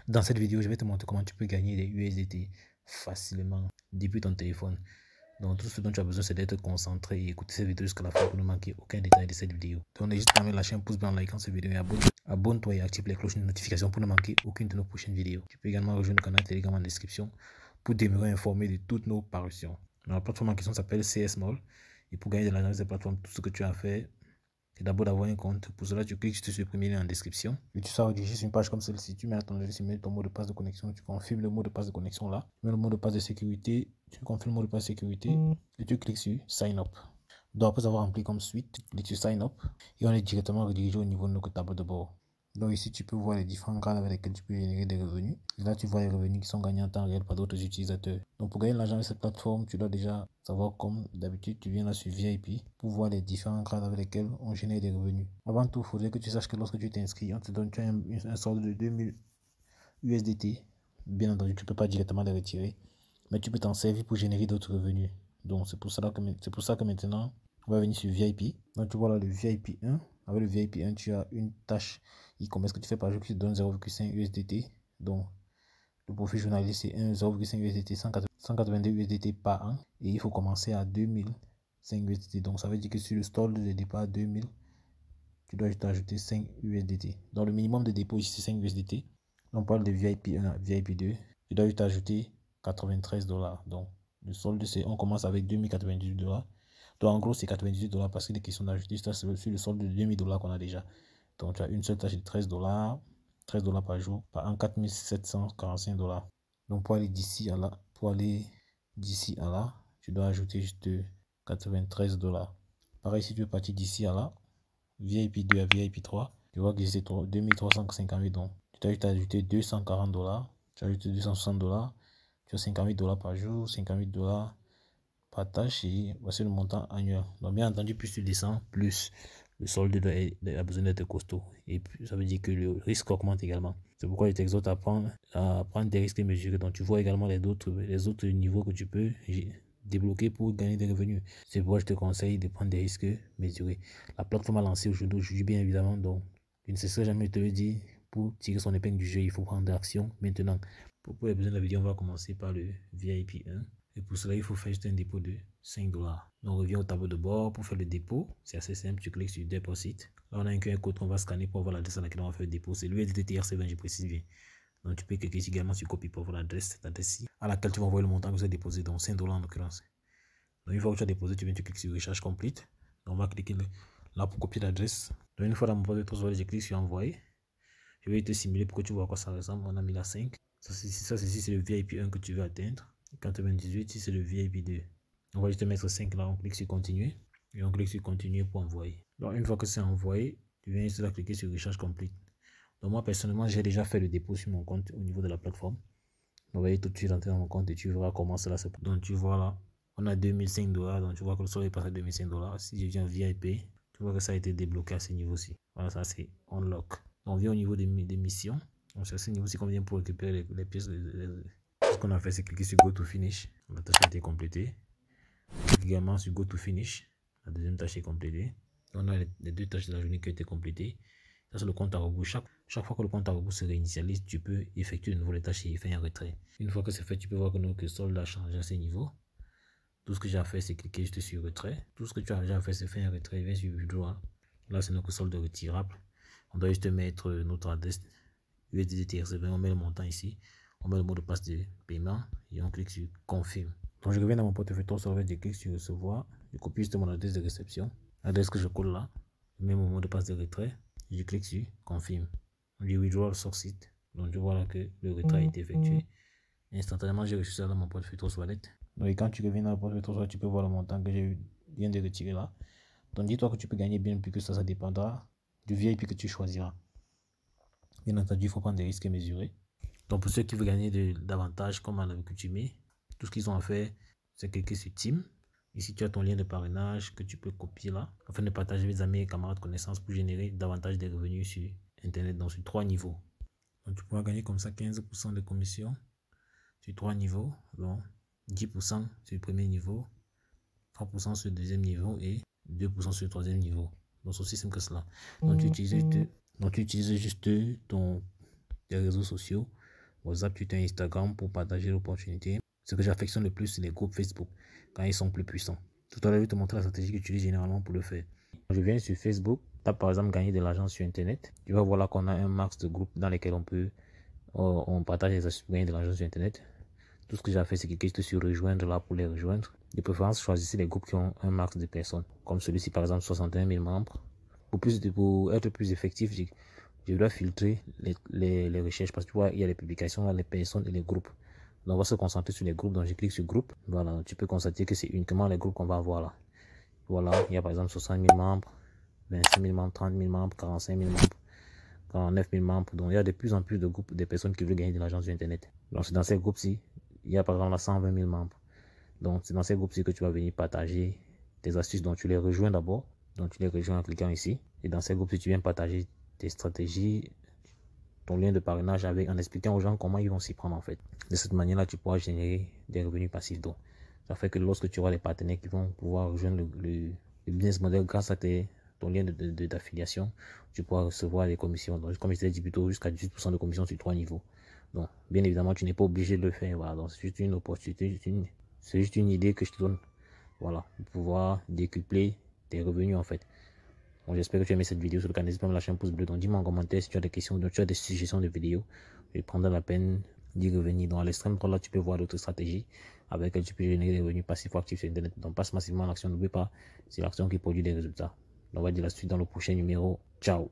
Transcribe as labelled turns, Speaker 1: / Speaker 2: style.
Speaker 1: Dans cette vidéo, je vais te montrer comment tu peux gagner des USDT facilement depuis ton téléphone. Donc tout ce dont tu as besoin, c'est d'être concentré et écouter cette vidéo jusqu'à la fin pour ne manquer aucun détail de cette vidéo. Donc n'hésite pas à mettre lâcher un pouce bleu en likant cette vidéo et abonne-toi et active les cloches de notification pour ne manquer aucune de nos prochaines vidéos. Tu peux également rejoindre le canal Telegram en description pour demeurer informé de toutes nos parutions. La plateforme en question s'appelle CS Mall et pour gagner de l'argent de cette plateforme, tout ce que tu as à faire, c'est d'abord d'avoir un compte. Pour cela, tu cliques sur le premier lien en description. Et tu seras redirigé sur une page comme celle-ci. Tu mets ton adresse email, ton mot de passe de connexion. Tu confirmes le mot de passe de connexion là. Tu mets le mot de passe de sécurité. Tu confirmes le mot de passe de sécurité. Et tu cliques sur Sign Up. Donc, après avoir rempli comme suite, tu cliques sur Sign Up. Et on est directement redirigé au niveau de notre tableau de bord. Donc ici, tu peux voir les différents grades avec lesquels tu peux générer des revenus. Et là, tu vois les revenus qui sont gagnés en temps réel par d'autres utilisateurs. Donc pour gagner l'argent de cette plateforme, tu dois déjà savoir, comme d'habitude, tu viens là sur VIP pour voir les différents grades avec lesquels on génère des revenus. Avant tout, il faudrait que tu saches que lorsque tu t'inscris, on te donne un solde de 2000 USDT. Bien entendu, tu ne peux pas directement les retirer, mais tu peux t'en servir pour générer d'autres revenus. Donc c'est pour ça que maintenant, on va venir sur VIP. Donc tu vois là le VIP 1. Avec le VIP 1, tu as une tâche e-commerce que tu fais par jour qui te donne 0,5 USDT. Donc le profil journalier c'est 0,5 USDT, 182 USDT par an. Et il faut commencer à 2005 USDT. Donc ça veut dire que sur le solde de départ 2000, tu dois ajouter 5 USDT. Donc le minimum de dépôt ici c'est 5 USDT. On parle de VIP 1 à VIP 2. Tu dois ajouter 93 $. Donc le solde c'est, on commence avec 2098 $. Donc en gros c'est 98 $ parce qu'il est question d'ajouter ça sur le solde de 2000 $ qu'on a déjà. Donc tu as une seule tâche de 13 $, 13 $ par jour, par an 4745 $. Donc pour aller d'ici à là, tu dois ajouter juste 93 $. Pareil, si tu veux partir d'ici à là, VIP 2 à VIP 3, tu vois que c'est 2358 $. Donc tu dois juste ajouter 240 $, tu ajoutes 260 $, tu as 58 $ par jour, 58 $ par tâche et voici le montant annuel. Donc bien entendu, plus tu descends, plus le solde a besoin d'être costaud. Et puis, ça veut dire que le risque augmente également. C'est pourquoi je t'exhorte à prendre des risques mesurés. Donc tu vois également les autres niveaux que tu peux débloquer pour gagner des revenus. C'est pourquoi je te conseille de prendre des risques mesurés. La plateforme a lancé aujourd'hui, bien évidemment. Donc je ne cesserai jamais de te le dire. Pour tirer son épingle du jeu, il faut prendre d'action maintenant. Pour les besoins de la vidéo, on va commencer par le VIP 1. Et pour cela, il faut faire juste un dépôt de 5 $. Donc, on revient au tableau de bord pour faire le dépôt. C'est assez simple. Tu cliques sur Deposit. Là, on a un QR code qu'on va scanner pour avoir l'adresse à laquelle on va faire le dépôt. C'est l'USDT TRC20, je précise bien. Donc, tu peux cliquer également sur Copy pour avoir l'adresse, à laquelle tu vas envoyer le montant que vous avez déposé, donc 5 $ en l'occurrence. Donc, une fois que tu as déposé, tu cliques sur Recharge Complete. Donc, on va cliquer là pour copier l'adresse. Donc, une fois dans mon poste de transfert, je clique sur Envoyer. Je vais te simuler pour que tu vois à quoi ça ressemble. On a mis la 5. Ça, c'est le VIP 1 que tu veux atteindre. 98, si c'est le VIP 2. On va juste mettre 5 là, on clique sur continuer. Et on clique sur continuer pour envoyer. Donc une fois que c'est envoyé, tu viens juste là cliquer sur recharge complete. Donc moi personnellement, j'ai déjà fait le dépôt sur mon compte au niveau de la plateforme. Donc vous voyez tout de suite entrer dans mon compte et tu verras comment cela se passe. Donc tu vois là, on a 2005 $. Donc tu vois que le solde est passé à 2005 $. Si je viens VIP, tu vois que ça a été débloqué à ce niveau-ci. Voilà, ça c'est unlock. Donc on vient au niveau des missions. Donc c'est à ce niveau-ci qu'on vient pour récupérer les pièces. Ce qu'on a fait, c'est cliquer sur Go to Finish. La tâche a été complétée. Clique également sur Go to Finish. La deuxième tâche est complétée. On a les deux tâches de la journée qui ont été complétées. Ça, c'est le compte à rebours. Chaque fois que le compte à rebours se réinitialise, tu peux effectuer de nouveau les tâches et faire un retrait. Une fois que c'est fait, tu peux voir que notre solde a changé à ce niveau. Tout ce que j'ai à faire, c'est cliquer juste sur retrait. Tout ce que tu as déjà fait, c'est faire un retrait. Viens sur withdraw. Là, c'est notre solde retirable. On doit juste mettre notre adresse USDT TRC20. On met le montant ici. On met le mot de passe de paiement et on clique sur confirme. Donc je reviens dans mon portefeuille TransferWise, je clique sur recevoir. Je copie juste mon adresse de réception. L'adresse que je colle là. Je mets mon mot de passe de retrait. Je clique sur confirme. On dit withdrawal succeed. Donc je vois là que le retrait a été effectué. Instantanément, j'ai reçu ça dans mon portefeuille TransferWise. Donc quand tu reviens dans le portefeuille TransferWise, tu peux voir le montant que je viens de retirer là. Donc dis-toi que tu peux gagner bien plus que ça dépendra du VIP que tu choisiras. Bien entendu, il faut prendre des risques mesurés. Donc pour ceux qui veulent gagner davantage, comme à l'accoutumée, tout ce qu'ils ont à faire, c'est cliquer sur Team. Ici, tu as ton lien de parrainage que tu peux copier là, afin de partager avec les amis et camarades connaissances pour générer davantage de revenus sur Internet, donc sur 3 niveaux. Donc tu pourras gagner comme ça 15% de commission sur 3 niveaux, donc 10% sur le premier niveau, 3% sur le deuxième niveau et 2% sur le troisième niveau. Donc c'est aussi simple que cela. Donc tu utilises juste tes réseaux sociaux WhatsApp, Twitter, Instagram pour partager l'opportunité. Ce que j'affectionne le plus, c'est les groupes Facebook quand ils sont plus puissants. Tout à l'heure, je vais te montrer la stratégie que j'utilise généralement pour le faire. Je viens sur Facebook, tape par exemple gagner de l'argent sur Internet. Tu vas voir là qu'on a un max de groupes dans lesquels on partage les astuces pour gagner de l'argent sur Internet. Tout ce que j'ai fait, c'est cliquer sur rejoindre là pour les rejoindre. De préférence, choisissez les groupes qui ont un max de personnes. Comme celui-ci, par exemple, 61 000 membres. Pour être plus effectif, je dois filtrer les recherches parce que tu vois, il y a les publications, les personnes et les groupes. Donc, on va se concentrer sur les groupes. Donc, je clique sur groupe. Voilà, tu peux constater que c'est uniquement les groupes qu'on va avoir là. Voilà, il y a par exemple 60 000 membres, 25 000 membres, 30 000 membres, 45 000 membres, 49 000 membres. Donc, il y a de plus en plus de groupes de personnes qui veulent gagner de l'argent sur Internet. Donc, c'est dans ces groupes-ci, il y a par exemple là 120 000 membres. Donc, c'est dans ces groupes-ci que tu vas venir partager tes astuces. Donc, tu les rejoins d'abord. Donc, tu les rejoins en cliquant ici. Et dans ces groupes-ci, tu viens partager tes stratégies, ton lien de parrainage en expliquant aux gens comment ils vont s'y prendre en fait. De cette manière-là, tu pourras générer des revenus passifs. Donc, ça fait que lorsque tu auras des partenaires qui vont pouvoir rejoindre le business model grâce à ton lien d'affiliation, tu pourras recevoir des commissions. Donc, comme je t'ai dit plus tôt, jusqu'à 18% de commission sur 3 niveaux. Donc, bien évidemment, tu n'es pas obligé de le faire. Voilà. Donc, c'est juste une opportunité, c'est juste une idée que je te donne. Voilà, pour pouvoir décupler tes revenus en fait. Bon, j'espère que tu as aimé cette vidéo. Sur le canal, n'hésite pas à me lâcher un pouce bleu. Donc, dis-moi en commentaire si tu as des questions, donc tu as des suggestions de vidéos. Je prendrai la peine d'y revenir. Donc, à l'extrême droite, là, tu peux voir d'autres stratégies avec lesquelles tu peux générer des revenus passifs ou actifs sur Internet. Donc, passe massivement à l'action. N'oublie pas, c'est l'action qui produit des résultats. Donc, on va dire la suite dans le prochain numéro. Ciao!